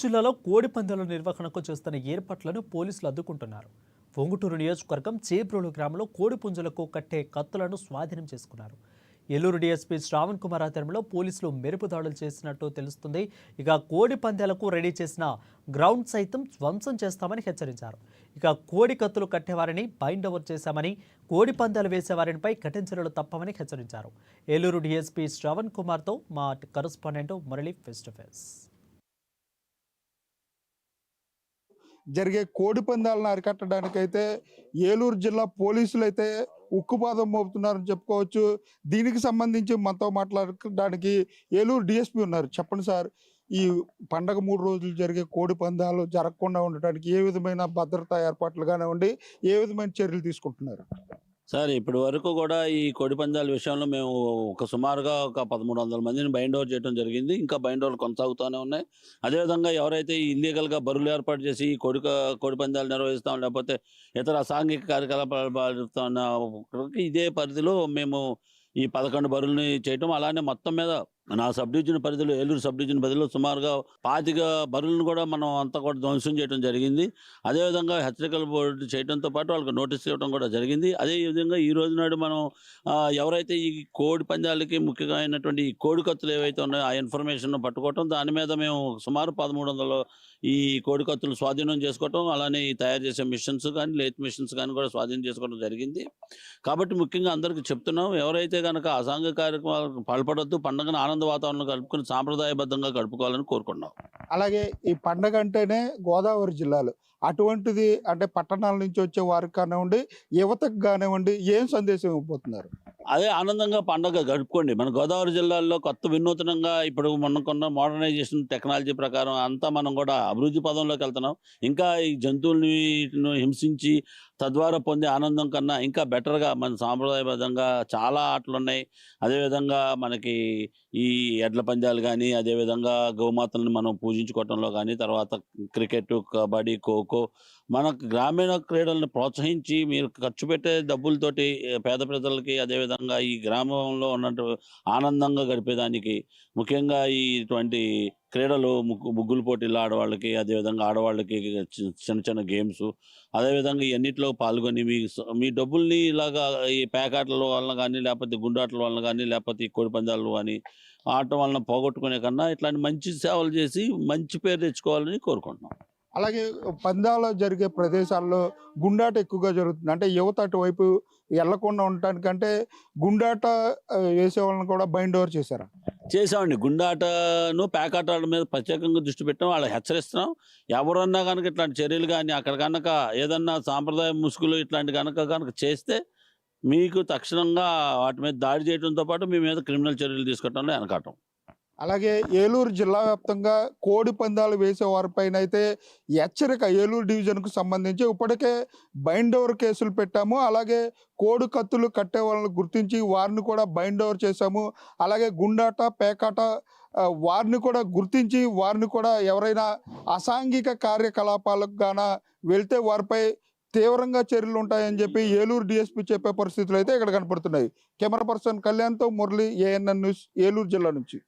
జిల్లాలో కోడి పందాల నిర్వహణకు చేస్తున్న ఏర్పాట్లను పోలీసులు అడ్డుకుంటున్నారు. పొంగుటూరు నియోజకవర్గం చేబ్రోలు గ్రామంలో కోడి పుంజులకు కట్టే కత్తులను స్వాధీనం చేసుకున్నారు. ఏలూరు డీఎస్పీ శ్రావణ్ కుమార్ ఆధ్వర్యంలో పోలీసులు మెరుపు దాడులు చేసినట్టు తెలుస్తుంది. ఇక కోడి పందాలకు రెడీ చేసిన గ్రౌండ్ సైతం ధ్వంసం చేస్తామని హెచ్చరించారు. ఇక కోడి కత్తులు కట్టేవారిని బైండ్ ఓవర్ చేశామని, కోడి పందాలు వేసేవారిపై కఠిన చర్యలు తప్పవని హెచ్చరించారు. ఏలూరు డీఎస్పీ శ్రావణ్ కుమార్తో మా correspondent Murali face to face. జరిగే కోడి పందాలను అరికట్టడానికైతే ఏలూరు జిల్లా పోలీసులు అయితే ఉక్కుపాదం మోపుతున్నారని చెప్పుకోవచ్చు. దీనికి సంబంధించి మనతో మాట్లాడడానికి ఏలూరు డిఎస్పీ ఉన్నారు. చెప్పండి సార్, ఈ పండగ 3 రోజులు జరిగే కోడి పందాలు జరగకుండా ఉండటానికి ఏ విధమైన భద్రతా ఏర్పాట్లు కానివ్వండి, ఏ విధమైన చర్యలు తీసుకుంటున్నారు? సార్, ఇప్పటి వరకు కూడా ఈ కోడి పందాల విషయంలో మేము సుమారుగా ఒక 1300 మందిని బైండ్ ఓవర్ చేయడం జరిగింది. ఇంకా బైండ్ ఓవర్లు కొనసాగుతూనే ఉన్నాయి. అదేవిధంగా ఎవరైతే ఈ ఇల్లీగల్గా బరువులు ఏర్పాటు చేసి ఈ కోడి పందాలు నిర్వహిస్తాం, లేకపోతే ఇతర అసాంఘిక కార్యకలాపాలు పాల్గొన్న ఇదే పరిధిలో మేము ఈ 11 బరువులని చేయటం, అలానే మొత్తం మీద నా సబ్ డివిజన్ పరిధిలో, ఏలూరు సబ్ డివిజన్ పరిధిలో సుమారుగా 25 బరువులను కూడా మనం అంతా కూడా ధ్వంసం చేయడం జరిగింది. అదేవిధంగా హెచ్చరికల బోర్డు చేయడంతో పాటు వాళ్ళకి నోటీస్ ఇవ్వడం కూడా జరిగింది. అదేవిధంగా ఈ రోజు నాడు మనం ఎవరైతే ఈ కోడి పందాలకి ముఖ్యంగా అయినటువంటి ఈ కోడి కత్తులు ఏవైతే ఉన్నాయో ఆ ఇన్ఫర్మేషన్ పట్టుకోవటం, దాని మీద మేము సుమారు 1300 ఈ కోడి కత్తులు స్వాధీనం చేసుకోవటం, అలానే ఈ తయారు చేసే మిషన్స్ కానీ, లేత్ మిషన్స్ కానీ కూడా స్వాధీనం చేసుకోవడం జరిగింది. కాబట్టి ముఖ్యంగా అందరికీ చెప్తున్నాం, ఎవరైతే కనుక అసాంఘిక కార్యక్రమాలకు పాల్పడొద్దు, పండుగను ఆనంద వాతావరణం కలుపుకొని సాంప్రదాయబద్ధంగా గడుపుకోవాలని కోరుకున్నాం. అలాగే ఈ పండగ అంటేనే గోదావరి జిల్లాలు, అటువంటిది అంటే పట్టణాల నుంచి వచ్చే వారికి కానివ్వండి, యువతకు కానివ్వండి, ఏం సందేశం ఇవ్వబోతున్నారు? అదే ఆనందంగా పండగ గడుపుకోండి. మన గోదావరి జిల్లాలో కొత్త వినూతనంగా ఇప్పుడు మనకున్న మోడర్నైజేషన్ టెక్నాలజీ ప్రకారం అంతా మనం కూడా అభివృద్ధి పదంలోకి వెళ్తున్నాం. ఇంకా ఈ జంతువుల్ని హింసించి తద్వారా పొందే ఆనందం కన్నా ఇంకా బెటర్గా మన సాంప్రదాయబద్ధంగా చాలా ఆటలు ఉన్నాయి. అదేవిధంగా మనకి ఈ ఎడ్ల పందాలు కానీ, అదేవిధంగా గోమాతలను మనం పూజించుకోవటంలో కానీ, తర్వాత క్రికెట్, కబడ్డీ, ఖోఖో, మన గ్రామీణ క్రీడలను ప్రోత్సహించి మీరు ఖర్చు పెట్టే డబ్బులతోటి పేద ప్రజలకి, అదేవిధంగా ఈ గ్రామంలో ఉన్నట్టు ఆనందంగా గడిపేదానికి ముఖ్యంగా ఇటువంటి క్రీడలు, ముగ్గులు పోటీలు ఆడవాళ్ళకి, అదేవిధంగా ఆడవాళ్ళకి చిన్న చిన్న గేమ్స్, అదేవిధంగా ఇవన్నిటిలో పాల్గొని మీ డబ్బుల్ని ఇలాగా ఈ పేకాటల వలన కానీ, లేకపోతే గుండాటల వలన కానీ, లేకపోతే ఈ కోడి పందాలు కానీ ఆడటం వలన పోగొట్టుకునే కన్నా ఇట్లాంటి మంచి సేవలు చేసి మంచి పేరు తెచ్చుకోవాలని కోరుకుంటున్నాం. అలాగే పందాలు జరిగే ప్రదేశాల్లో గుండాట ఎక్కువగా జరుగుతుంది. అంటే యువత అటువైపు వెళ్లకుండా ఉండటానికంటే గుండాట వేసే వాళ్ళని కూడా బైండ్ ఓవర్ చేశారా? చేసామండి. గుండాటను, పేకాటాల మీద ప్రత్యేకంగా దృష్టి పెట్టాం. వాళ్ళకి హెచ్చరిస్తున్నాం. ఎవరన్నా కనుక ఇట్లాంటి చర్యలు కానీ, అక్కడ కనుక ఏదన్నా సాంప్రదాయ ముసుగులు ఇట్లాంటి కనుక చేస్తే మీకు తక్షణంగా వాటి మీద దాడి చేయడంతో పాటు మీ మీద క్రిమినల్ చర్యలు తీసుకోవడంలో వెనకాటం. అలాగే ఏలూరు జిల్లా వ్యాప్తంగా కోడి పందాలు వేసే వారిపైన అయితే హెచ్చరిక, ఏలూరు డివిజన్కు సంబంధించి ఇప్పటికే బైండ్ ఓవర్ కేసులు పెట్టాము. అలాగే కోడి కత్తులు కట్టే వాళ్ళని గుర్తించి వారిని కూడా బైండ్ ఓవర్ చేశాము. అలాగే గుండాట, పేకాట వారిని కూడా గుర్తించి వారిని కూడా ఎవరైనా అసాంఘిక కార్యకలాపాలకు గాన వెళ్తే వారిపై తీవ్రంగా చర్యలు ఉంటాయని చెప్పి ఏలూరు డిఎస్పీ చెప్పే పరిస్థితులు అయితే ఇక్కడ కనపడుతున్నాయి. కెమెరా పర్సన్ కళ్యాణ్తో మురళి, ఏఎన్ఎన్ న్యూస్, ఏలూరు జిల్లా నుంచి.